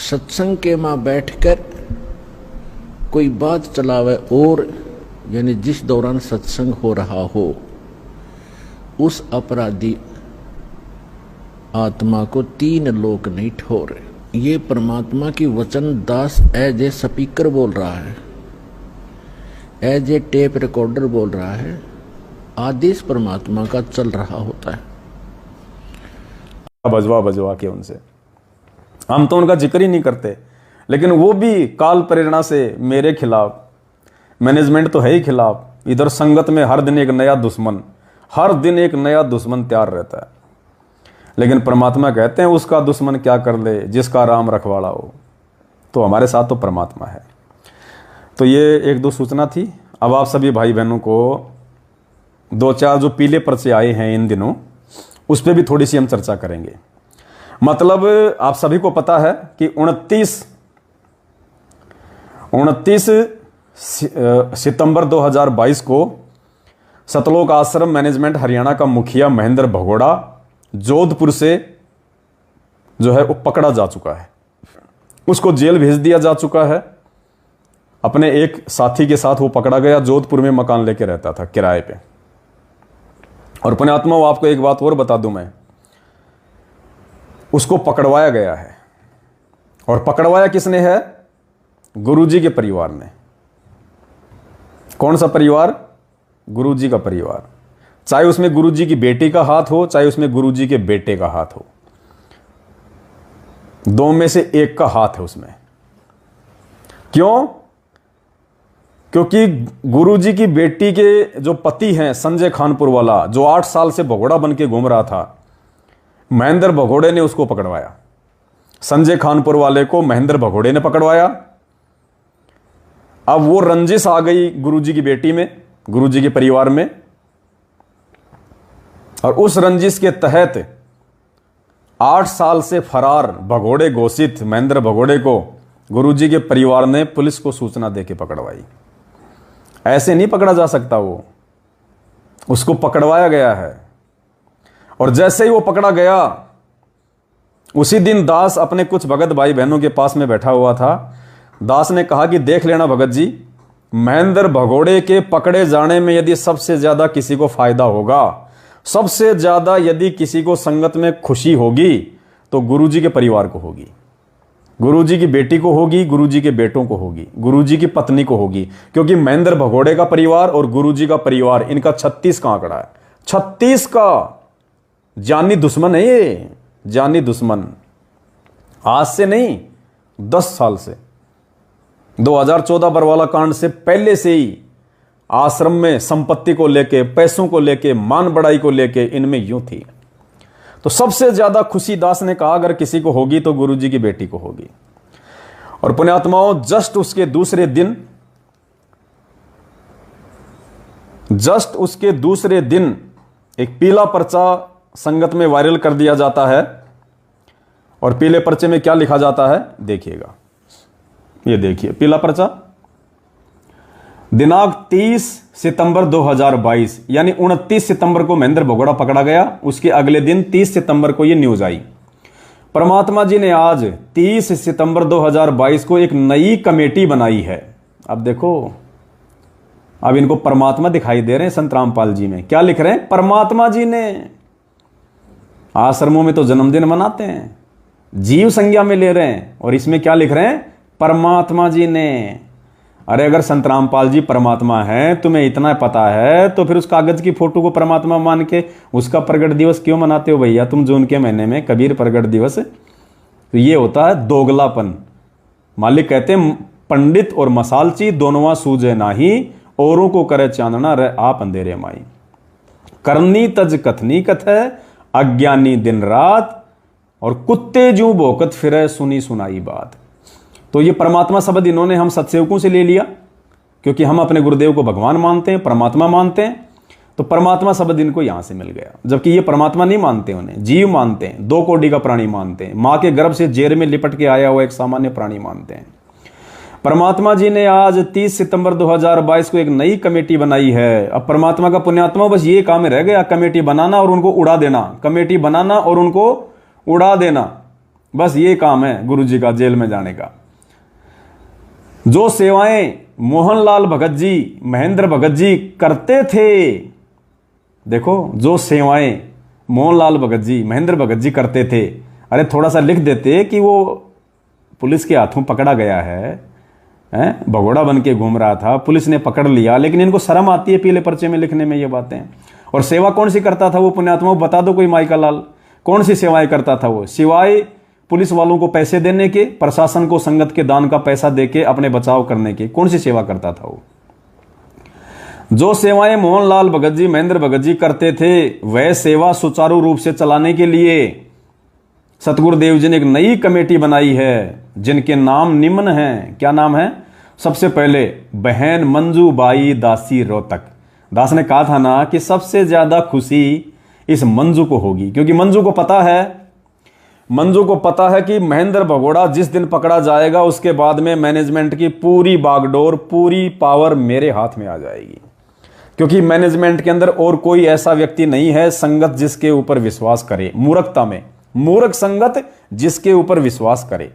सत्संग के मां बैठकर कोई बात चलावे और यानी जिस दौरान सत्संग हो रहा हो उस अपराधी आत्मा को 3 लोक नहीं ठोर। ये परमात्मा की वचन दास एज ए स्पीकर बोल रहा है, एज ए टेप रिकॉर्डर बोल रहा है। आदेश परमात्मा का चल रहा होता है। बजवा के उनसे हम तो उनका जिक्र ही नहीं करते, लेकिन वो भी काल प्रेरणा से मेरे खिलाफ, मैनेजमेंट तो है ही खिलाफ। इधर संगत में हर दिन एक नया दुश्मन, हर दिन एक नया दुश्मन तैयार रहता है। लेकिन परमात्मा कहते हैं उसका दुश्मन क्या कर ले जिसका राम रखवाला हो। तो हमारे साथ तो परमात्मा है। तो ये 1-2 सूचना थी। अब आप सभी भाई बहनों को 2-4 जो पीले पर्चे आए हैं इन दिनों, उस पर भी थोड़ी सी हम चर्चा करेंगे। मतलब आप सभी को पता है कि 29 सितंबर 2022 को सतलोक आश्रम मैनेजमेंट हरियाणा का मुखिया महेंद्र भगोड़ा जोधपुर से जो है वो पकड़ा जा चुका है। उसको जेल भेज दिया जा चुका है। अपने एक साथी के साथ वो पकड़ा गया। जोधपुर में मकान लेके रहता था किराए पे। और पुण्यात्मा आपको एक बात और बता दूं मैं, उसको पकड़वाया गया है। और पकड़वाया किसने है? गुरुजी के परिवार ने। कौन सा परिवार? गुरुजी का परिवार। चाहे उसमें गुरुजी की बेटी का हाथ हो, चाहे उसमें गुरुजी के बेटे का हाथ हो, 2 में से एक का हाथ है उसमें। क्यों? क्योंकि गुरुजी की बेटी के जो पति हैं संजय खानपुर वाला, जो 8 साल से भगोड़ा बन के घूम रहा था, महेंद्र भगोड़े ने उसको पकड़वाया। संजय खानपुर वाले को महेंद्र भगोड़े ने पकड़वाया। अब वो रंजिश आ गई गुरुजी की बेटी में, गुरुजी के परिवार में। और उस रंजिश के तहत 8 साल से फरार भगोड़े घोषित महेंद्र भगोड़े को गुरुजी के परिवार ने पुलिस को सूचना देके पकड़वाई। ऐसे नहीं पकड़ा जा सकता, वो उसको पकड़वाया गया है। और जैसे ही वो पकड़ा गया, उसी दिन दास अपने कुछ भगत भाई बहनों के पास में बैठा हुआ था। दास ने कहा कि देख लेना भगत जी, महेंद्र भगोड़े के पकड़े जाने में यदि सबसे ज्यादा किसी को फायदा होगा, सबसे ज्यादा यदि किसी को संगत में खुशी होगी, तो गुरुजी के परिवार को होगी, गुरुजी की बेटी को होगी, गुरुजी के बेटों को होगी, गुरुजी की पत्नी को होगी। क्योंकि महेंद्र भगोड़े का परिवार और गुरुजी का परिवार, इनका 36 का आंकड़ा है। 36 का जानी दुश्मन है ये, जानी दुश्मन। आज से नहीं, 10 साल से, 2014 बरवाला कांड से पहले से ही आश्रम में संपत्ति को लेके, पैसों को लेके, मान बढ़ाई को लेके इनमें यूं थी। तो सबसे ज्यादा खुशी दास ने कहा अगर किसी को होगी तो गुरुजी की बेटी को होगी। और पुण्यात्माओं, जस्ट उसके दूसरे दिन एक पीला पर्चा संगत में वायरल कर दिया जाता है। और पीले पर्चे में क्या लिखा जाता है देखिएगा। ये देखिए पीला पर्चा, दिनांक 30 सितंबर 2022, यानी 29 सितंबर को महेंद्र भगोड़ा पकड़ा गया। उसके अगले दिन 30 सितंबर को यह न्यूज आई। परमात्मा जी ने आज 30 सितंबर 2022 को एक नई कमेटी बनाई है। अब देखो, अब इनको परमात्मा दिखाई दे रहे हैं संत रामपाल जी में। क्या लिख रहे हैं? परमात्मा जी ने। आश्रमों में तो जन्मदिन मनाते हैं, जीव संज्ञा में ले रहे हैं, और इसमें क्या लिख रहे हैं? परमात्मा जी ने। अरे अगर संत रामपाल जी परमात्मा है, तुम्हें इतना पता है, तो फिर उस कागज की फोटो को परमात्मा मान के उसका प्रगट दिवस क्यों मनाते हो भैया तुम? जून के महीने में कबीर प्रगट दिवस। तो ये होता है दोगलापन। मालिक कहते हैं पंडित और मसालची दोनों सूझे नाही, औरों को करे चांदना रह आप अंधेरे माई। करनी तज कथनी कथ है, अज्ञानी दिन रात, और कुत्ते जू भोकत फिरे सुनी सुनाई बात। तो ये परमात्मा शब्द इन्होंने हम सत्सेवकों से ले लिया, क्योंकि हम अपने गुरुदेव को भगवान मानते हैं, परमात्मा मानते हैं। तो परमात्मा शब्द इनको यहां से मिल गया, जबकि ये परमात्मा नहीं मानते, उन्हें जीव मानते हैं, 2 कोटि का प्राणी मानते हैं, मां के गर्भ से जेर में लिपट के आया हुआ एक सामान्य प्राणी मानते हैं। परमात्मा जी ने आज 30 सितंबर 2022 को एक नई कमेटी बनाई है। अब परमात्मा का पुण्यात्मा बस ये काम रह गया, कमेटी बनाना और उनको उड़ा देना, कमेटी बनाना और उनको उड़ा देना। बस ये काम है गुरुजी का, जेल में जाने का। जो सेवाएं मोहनलाल भगत जी, महेंद्र भगत जी करते थे, देखो जो सेवाएं मोहनलाल भगत जी, महेंद्र भगत जी करते थे, अरे थोड़ा सा लिख देते कि वो पुलिस के हाथों पकड़ा गया है, भगोड़ा बन के घूम रहा था, पुलिस ने पकड़ लिया, लेकिन इनको शर्म आती है पीले पर्चे में लिखने में ये बातें। और सेवा कौन सी करता था वो पुण्यात्मा, बता दो कोई माइका लाल, कौन सी सेवाएं करता था वो? सिवाय पुलिस वालों को पैसे देने के, प्रशासन को संगत के दान का पैसा देके अपने बचाव करने के, कौन सी सेवा करता था वो? जो सेवाएं मोहनलाल भगत जी, महेंद्र भगत जी करते थे, वह सेवा सुचारू रूप से चलाने के लिए सतगुरुदेव जी ने एक नई कमेटी बनाई है, जिनके नाम निम्न हैं। क्या नाम है? सबसे पहले बहन मंजूबाई दासी रोहतक। दास ने कहा था ना कि सबसे ज्यादा खुशी इस मंजू को होगी, क्योंकि मंजू को पता है कि महेंद्र भगोड़ा जिस दिन पकड़ा जाएगा उसके बाद में मैनेजमेंट की पूरी बागडोर, पूरी पावर मेरे हाथ में आ जाएगी, क्योंकि मैनेजमेंट के अंदर और कोई ऐसा व्यक्ति नहीं है संगत जिसके ऊपर विश्वास करे, मूर्खता में मूर्ख संगत जिसके ऊपर विश्वास करे।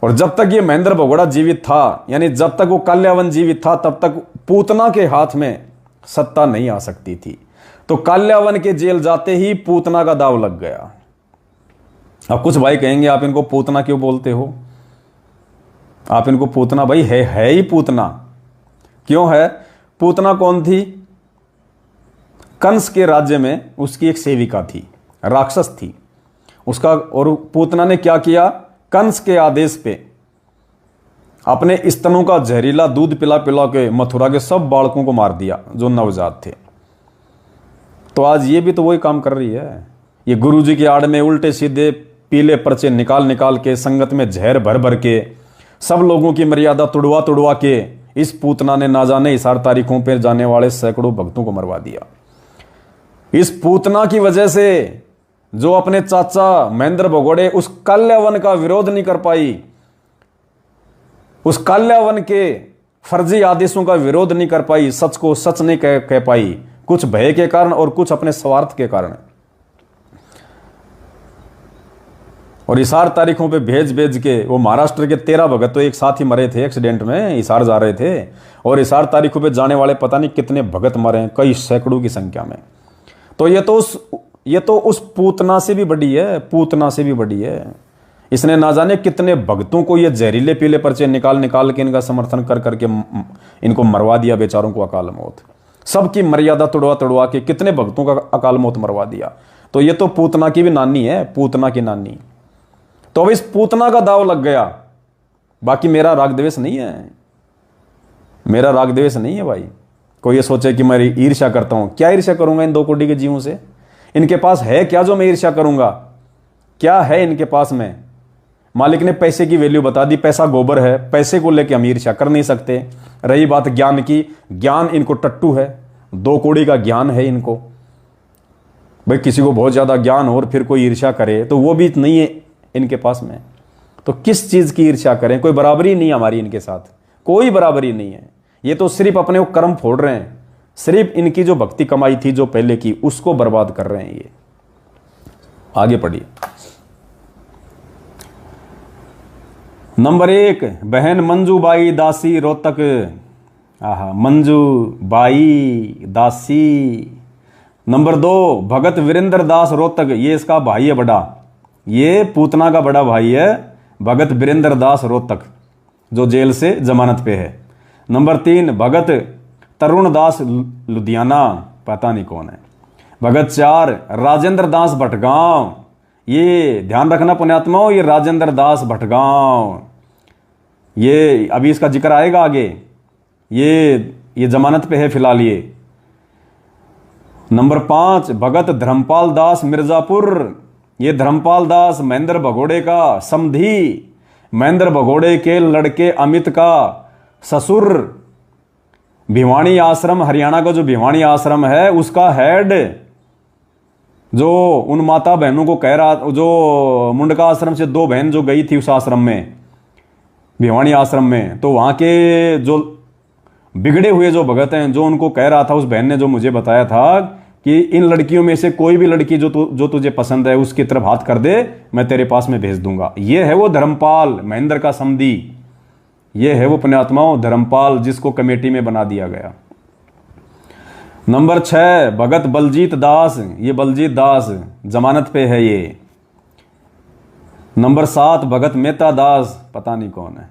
और जब तक ये महेंद्र भगोड़ा जीवित था, यानी जब तक वो काल्यावन जीवित था, तब तक पूतना के हाथ में सत्ता नहीं आ सकती थी। तो काल्यावन के जेल जाते ही पूतना का दाव लग गया। अब कुछ भाई कहेंगे आप इनको पूतना क्यों बोलते हो? आप इनको पूतना, भाई है ही पूतना। क्यों है? पूतना कौन थी? कंस के राज्य में उसकी एक सेविका थी, राक्षस थी उसका। और पूतना ने क्या किया? कंस के आदेश पे अपने स्तनों का जहरीला दूध पिला पिला के मथुरा के सब बालकों को मार दिया जो नवजात थे। तो आज ये भी तो वही काम कर रही है। ये गुरुजी की आड़ में उल्टे सीधे पीले पर्चे निकाल निकाल के, संगत में जहर भर भर के, सब लोगों की मर्यादा तुड़वा तुड़वा के इस पूतना ने ना जाने इस 8 तारीखों पर जाने वाले सैकड़ों भक्तों को मरवा दिया। इस पूतना की वजह से जो अपने चाचा महेंद्र भगोड़े उस काल्यावन का विरोध नहीं कर पाई, उस काल्यावन के फर्जी आदेशों का विरोध नहीं कर पाई, सच को सच नहीं कह पाई, कुछ भय के कारण और कुछ अपने स्वार्थ के कारण। और हिसार तारीखों पे भेज भेज के वो महाराष्ट्र के 13 भगत तो एक साथ ही मरे थे एक्सीडेंट में, हिसार जा रहे थे। और हिसार तारीखों पे जाने वाले पता नहीं कितने भगत मरे हैं, कई सैकड़ों की संख्या में। तो ये तो उस पूतना से भी बड़ी है, पूतना से भी बड़ी है। इसने ना जाने कितने भक्तों को ये जहरीले पीले पर्चे निकाल निकाल के इनका समर्थन कर करके इनको मरवा दिया, बेचारों को अकाल मौत। सबकी मर्यादा तुड़वा तुड़वा के कितने भक्तों का अकाल मौत मरवा दिया। तो ये तो पूतना की भी नानी है, पूतना की नानी। तो अब इस पूतना का दाव लग गया। बाकी मेरा राग द्वेष नहीं है, मेरा राग द्वेष नहीं है भाई। कोई ये सोचे कि मैं ईर्ष्या करता हूं, क्या ईर्ष्या करूंगा इन 2 कोटी के जीवों से? इनके पास है क्या जो मैं ईर्ष्या करूंगा? क्या है इनके पास में? मालिक ने पैसे की वैल्यू बता दी, पैसा गोबर है, पैसे को लेके हम ईर्ष्या कर नहीं सकते। रही बात ज्ञान की, ज्ञान इनको टट्टू है, 2 कौड़ी का ज्ञान है इनको। भाई किसी को बहुत ज्यादा ज्ञान हो और फिर कोई ईर्ष्या करे तो वो भी नहीं है इनके पास में। तो किस चीज की ईर्ष्या करें? कोई बराबरी नहीं हमारी इनके साथ, कोई बराबरी नहीं है। ये तो सिर्फ अपने वो कर्म फोड़ रहे हैं, सिर्फ इनकी जो भक्ति कमाई थी जो पहले की, उसको बर्बाद कर रहे हैं ये। आगे पढ़िए। नंबर 1 बहन मंजूबाई दासी रोहतक। मंजूबाई दासी। नंबर 2 भगत वीरेंद्र दास रोहतक, ये इसका भाई है बड़ा, ये पूतना का बड़ा भाई है भगत वीरेंद्र दास रोहतक, जो जेल से जमानत पे है। नंबर 3 भगत तरुण दास लुधियाना, पता नहीं कौन है। भगत 4 राजेंद्र दास भटगांव, ये ध्यान रखना पुण्यात्माओं, ये राजेंद्र दास भटगांव, ये अभी इसका जिक्र आएगा आगे, ये जमानत पे है फिलहाल ये। नंबर 5 भगत धर्मपाल दास मिर्जापुर, ये धर्मपाल दास महेंद्र भगोड़े का समधी, महेंद्र भगोड़े के लड़के अमित का ससुर। भिवानी आश्रम, हरियाणा का जो भिवानी आश्रम है उसका हेड, जो उन माता बहनों को कह रहा, जो मुंडका आश्रम से 2 बहन जो गई थी उस आश्रम में, भिवानी आश्रम में, तो वहां के जो बिगड़े हुए जो भगत हैं, जो उनको कह रहा था, उस बहन ने जो मुझे बताया था कि इन लड़कियों में से कोई भी लड़की जो तुझे पसंद है उसकी तरफ हाथ कर दे, मैं तेरे पास में भेज दूंगा। ये है वो धर्मपाल महेंद्र का समधी, ये है वो पुण्यात्माओं धर्मपाल जिसको कमेटी में बना दिया गया। नंबर 6 भगत बलजीत दास, ये बलजीत दास जमानत पे है ये। नंबर 7 भगत मेहता दास, पता नहीं कौन है।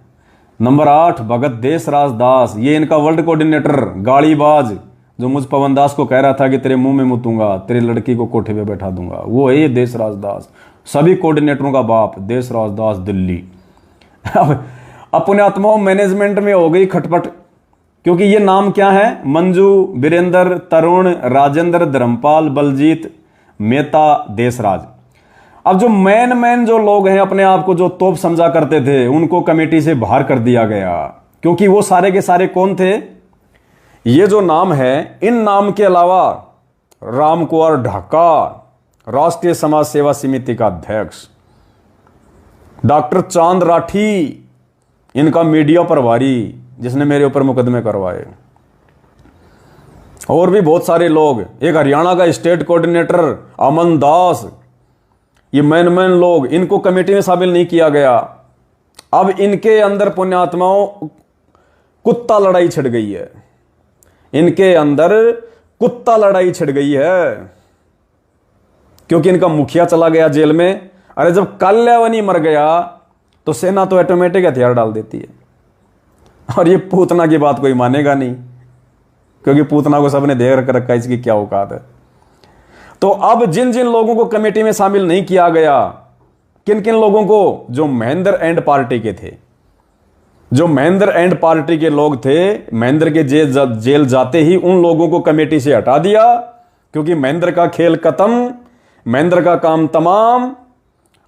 नंबर 8 भगत देशराज दास, ये इनका वर्ल्ड कोऑर्डिनेटर गाड़ीबाज जो मुझ पवन दास को कह रहा था कि तेरे मुंह में मुतूंगा, तेरी लड़की को कोठे पे बैठा दूंगा, वो है ये देशराज दास, सभी कोऑर्डिनेटरों का बाप देशराज दास दिल्ली। अब पुण्यात्माओं मैनेजमेंट में हो गई खटपट, क्योंकि ये नाम क्या है, मंजू, वीरेंद्र, तरुण, राजेंद्र, धर्मपाल, बलजीत, मेहता, देशराज। अब जो मैन जो लोग हैं अपने आप को जो तोप समझा करते थे उनको कमेटी से बाहर कर दिया गया, क्योंकि वो सारे के सारे कौन थे, ये जो नाम है, इन नाम के अलावा राम कुंवर ढाका राष्ट्रीय समाज सेवा समिति का अध्यक्ष, डॉक्टर चांद राठी इनका मीडिया प्रभारी जिसने मेरे ऊपर मुकदमे करवाए, और भी बहुत सारे लोग, एक हरियाणा का स्टेट कोऑर्डिनेटर अमन दास, ये मैन लोग, इनको कमेटी में शामिल नहीं किया गया। अब इनके अंदर पुण्यात्माओं कुत्ता लड़ाई छिड़ गई है, इनके अंदर कुत्ता लड़ाई छिड़ गई है, क्योंकि इनका मुखिया चला गया जेल में। अरे जब काल्यावनी मर गया तो सेना तो ऑटोमेटिक हथियार डाल देती है, और ये पूतना की बात कोई मानेगा नहीं, क्योंकि पूतना को सबने देख रखा इसकी क्या औकात है। तो अब जिन जिन लोगों को कमेटी में शामिल नहीं किया गया, किन किन लोगों को, जो महेंद्र एंड पार्टी के थे, जो महेंद्र एंड पार्टी के लोग थे, महेंद्र के जेल जाते ही उन लोगों को कमेटी से हटा दिया, क्योंकि महेंद्र का खेल खत्म, महेंद्र का काम तमाम।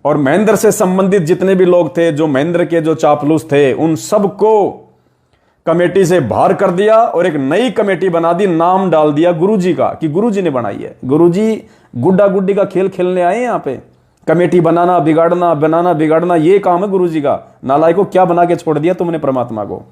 और महेंद्र से संबंधित जितने भी लोग थे, जो महेंद्र के जो चापलूस थे, उन सबको कमेटी से बाहर कर दिया और एक नई कमेटी बना दी, नाम डाल दिया गुरुजी का, कि गुरुजी ने बनाई है। गुरुजी गुड्डा गुड्डी का खेल खेलने आए यहां पे, कमेटी बनाना बिगाड़ना, बनाना बिगाड़ना, ये काम है गुरुजी का। नालायक को क्या बना के छोड़ दिया तुमने परमात्मा को।